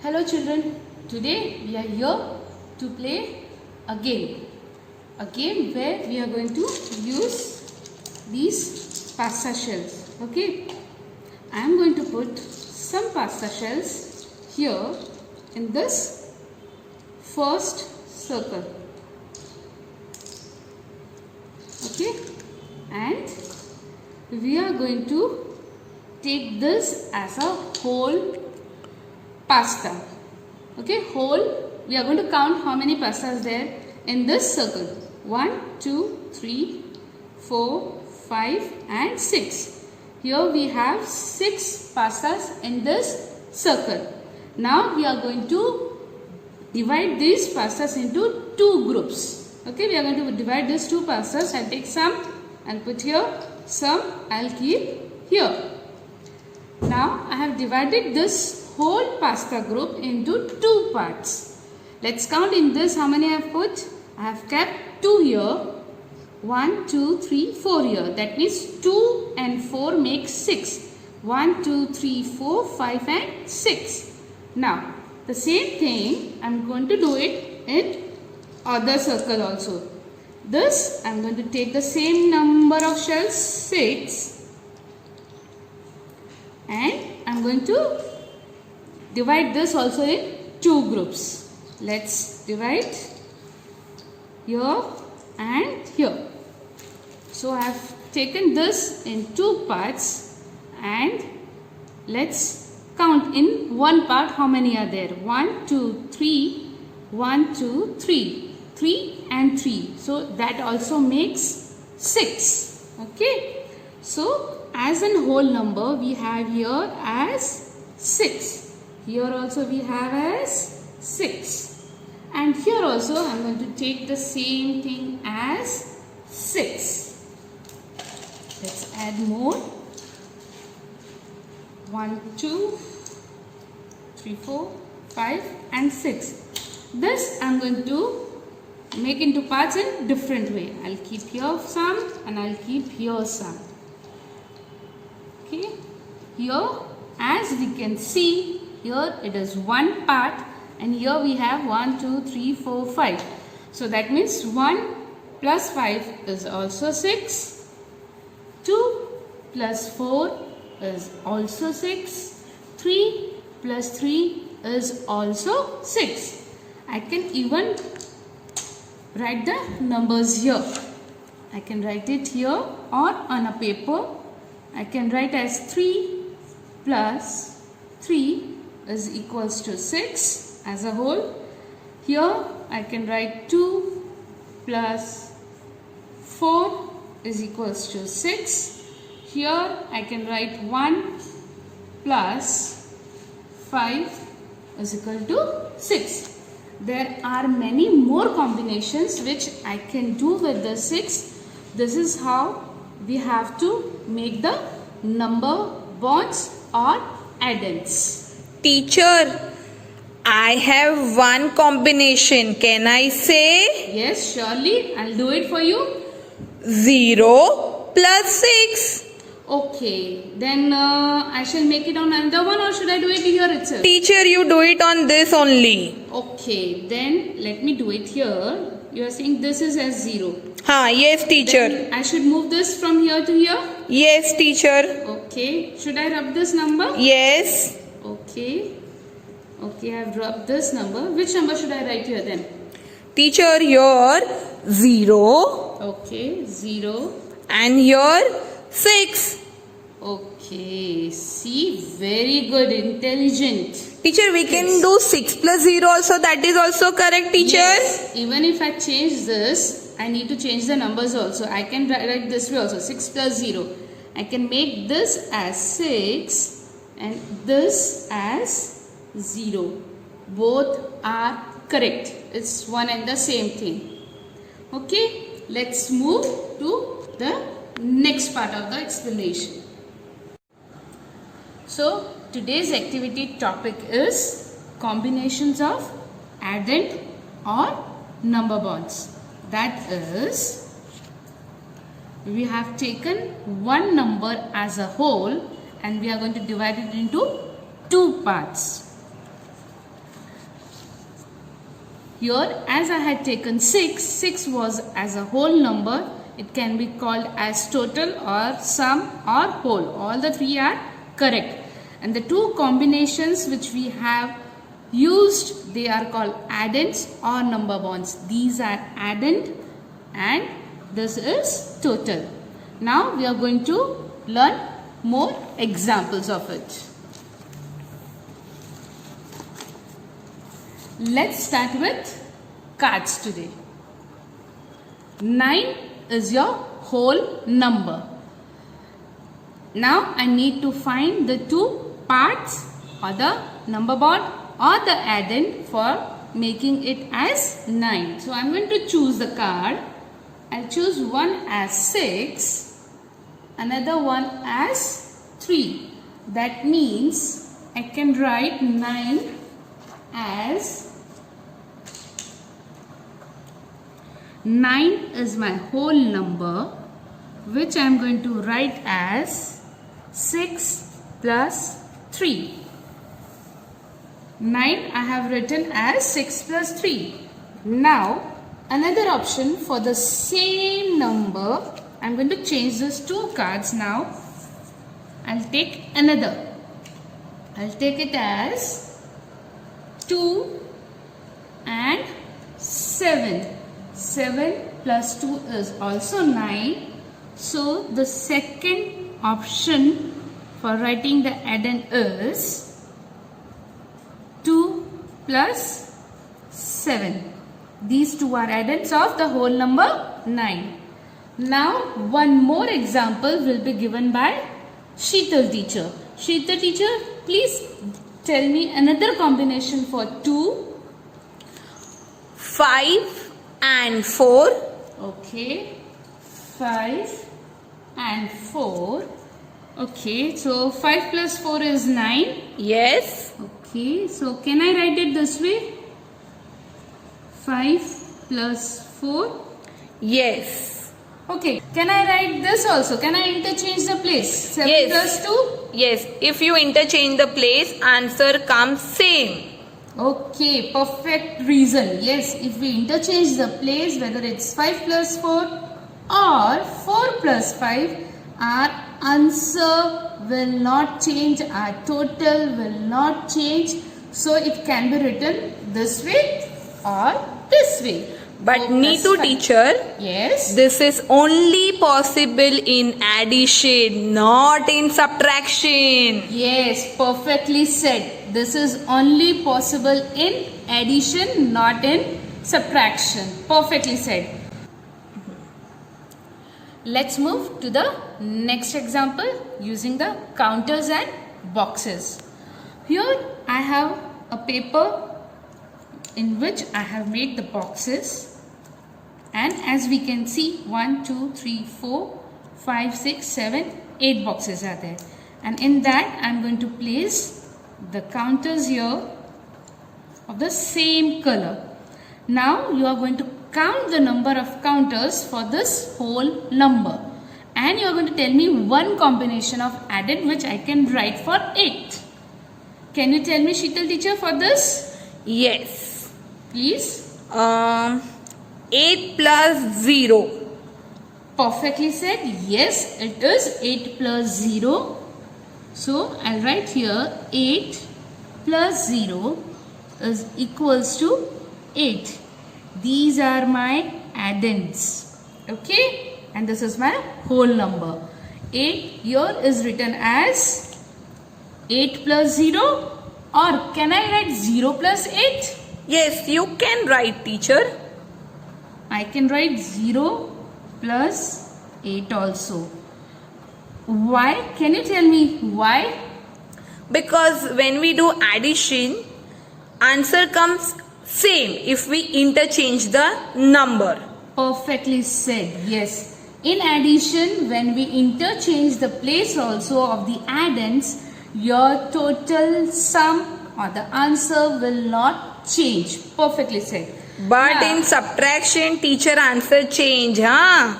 Hello children, today we are here to play a game. A game where we are going to use these pasta shells. Okay, I am going to put some pasta shells here in this first circle. Okay, and we are going to take this as a whole pasta. Okay, whole. We are going to count how many pastas there in this circle. 1, 2, 3, 4, 5 and 6. Here we have 6 pastas in this circle. Now we are going to divide these pastas into 2 groups. Okay, we are going to divide these 2 pastas. I'll take some, I'll put here, some I'll keep here. Now I have divided this whole pasta group into 2 parts. Let's count in this how many I have put. I have kept 2 here. 1, 2, 3, 4 here. That means 2 and 4 make 6. 1, 2, 3, 4, 5 and 6. Now the same thing I am going to do it in other circle also. This I am going to take the same number of shells, 6, and I am going to divide this also in 2 groups. Let's divide here and here. So I have taken this in 2 parts and let's count in one part how many are there. 1, 2, 3, 1, 2, 3. 3 and 3. So that also makes 6. Okay. So as a whole number we have here as 6. Here also we have as 6. And here also I am going to take the same thing as 6. Let's add more. 1, 2, 3, 4, 5 and 6. This I am going to make into parts in different way. I'll keep here some and I'll keep here some. Okay. Here as we can see, here it is one part and here we have 1, 2, 3, 4, 5. So that means 1 plus 5 is also 6. 2 plus 4 is also 6. 3 plus 3 is also 6. I can even write the numbers here. I can write it here or on a paper. I can write as 3 plus 3 is equals to 6 as a whole. Here I can write 2 plus 4 is equals to 6. Here I can write 1 plus 5 is equal to 6. There are many more combinations which I can do with the 6. This is how we have to make the number bonds or addends. Teacher, I have one combination. Can I say? Yes, surely. I'll do it for you. 0 plus 6. Okay, then I shall make it on another one or should I do it here itself? Teacher, you do it on this only. Okay, then let me do it here. You are saying this is as 0. Yes, teacher. Then I should move this from here to here? Yes, teacher. Okay, should I rub this number? Yes. Okay. Okay, I have rubbed this number. Which number should I write here then? Teacher, here 0 Okay, 0. and here 6. Okay, see, very good, intelligent. Teacher, we can do 6 plus 0 also. That is also correct, teacher. Yes, even if I change this, I need to change the numbers also. I can write this way also, 6 plus 0. I can make this as 6 and this as 0. Both are correct. It's one and the same thing. Okay, let's move to the next part of the explanation. So today's activity topic is combinations of addend or number bonds. That is, we have taken one number as a whole and we are going to divide it into 2 parts. Here, as I had taken 6, 6 was as a whole number. It can be called as total or sum or whole. All the three are correct. And the two combinations which we have used, they are called addends or number bonds. These are addend and this is total. Now we are going to learn more examples of it. Let's start with cards today. 9 is your whole number. Now I need to find the two parts or the number bond or the addend for making it as 9. So I am going to choose the card. I'll choose one as 6, another one as 3. That means I can write 9 as 9 is my whole number, which I am going to write as 6 plus 3. 9 I have written as 6 plus 3. Now another option for the same number, I am going to change these two cards now. I'll take another. I'll take it as 2 and 7. 7 plus 2 is also 9. So the second option for writing the addend is 2 plus 7. These two are addends of the whole number 9. Now one more example will be given by Sheetal teacher. Sheetal teacher, please tell me another combination for 2. 5 and 4. Okay, 5 and 4. Okay, so 5 plus 4 is 9. Yes. Okay, so can I write it this way? 5 plus 4. Yes. Okay, can I write this also? Can I interchange the place? 7 Yes. plus 2? Yes. If you interchange the place, answer comes same. Okay, perfect reason. Yes, if we interchange the place, whether it's 5 plus 4 or 4 plus 5, our answer will not change, our total will not change. So it can be written this way or this way. But 4 Neetu plus 5. teacher, Yes. this is only possible in addition, not in subtraction. Yes, perfectly said. This is only possible in addition, not in subtraction. Perfectly said. Let's move to the next example using the counters and boxes. Here I have a paper in which I have made the boxes, and as we can see 1, 2, 3, 4, 5, 6, 7, 8 boxes are there, and in that I am going to place the counters here of the same color. Now you are going to count the number of counters for this whole number, and you are going to tell me one combination of addend which I can write for 8. Can you tell me, Sheetal teacher, for this? Yes. Please. 8 plus 0. Perfectly said. Yes, it is 8 plus 0. So I'll write here 8 plus 0 is equals to 8. These are my addends. Okay, and this is my whole number. 8 here is written as 8 plus 0, or can I write 0 plus 8? Yes, you can write, teacher. I can write 0 plus 8 also. Why? Can you tell me why? Because when we do addition, answer comes same if we interchange the number. Perfectly said. Yes. In addition, when we interchange the place also of the addends, your total sum or the answer will not change. Perfectly said. But Now- in subtraction, teacher answer change, huh?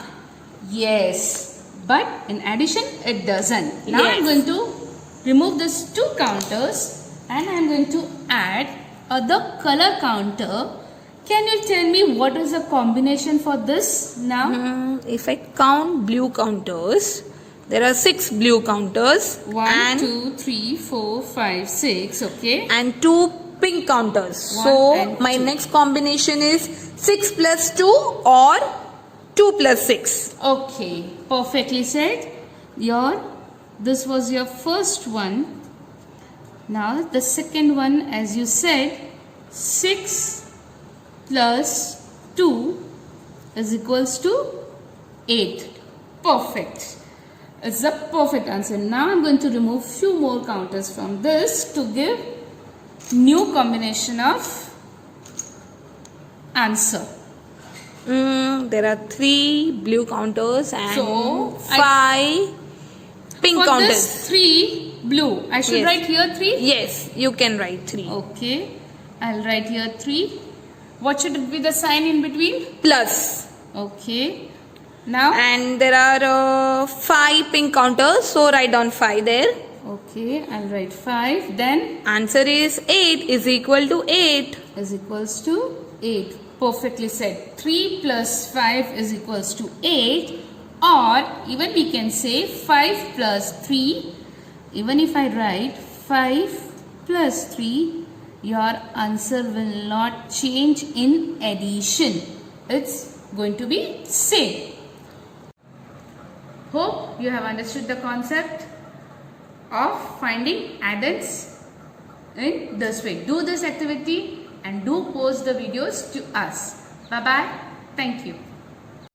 Yes. But in addition, it doesn't. Now Yes. I'm going to remove these two counters and I'm going to add the color counter Can you tell me what is the combination for this now? If I count blue counters, there are 6 blue counters 1, and 2, 3, 4, 5, 6. Okay. and 2 pink counters. One So and my two. next combination is 6 plus 2 or 2 plus 6. Okay. Perfectly said. This was your first one. Now the second one, as you said, 6 plus 2 is equals to 8. Perfect. It's the perfect answer. Now I'm going to remove few more counters from this to give new combination of answer. There are 3 blue counters and So, 5 pink For counters. this 3 blue, I should Yes. write here 3. Yes, you can write 3. Okay, I'll write here 3. What should it be the sign in between? Plus. Okay. Now, And there are 5 pink counters, so write down 5 there. okay, I'll write 5. Then Answer is 8 is equal to 8. is equals to 8. Perfectly said. 3 plus 5 is equals to 8. Or even we can say 5 plus 3. Even if I write 5 plus 3, your answer will not change in addition. It's going to be same. Hope you have understood the concept of finding addends in this way. Do this activity and do post the videos to us. Bye bye. Thank you.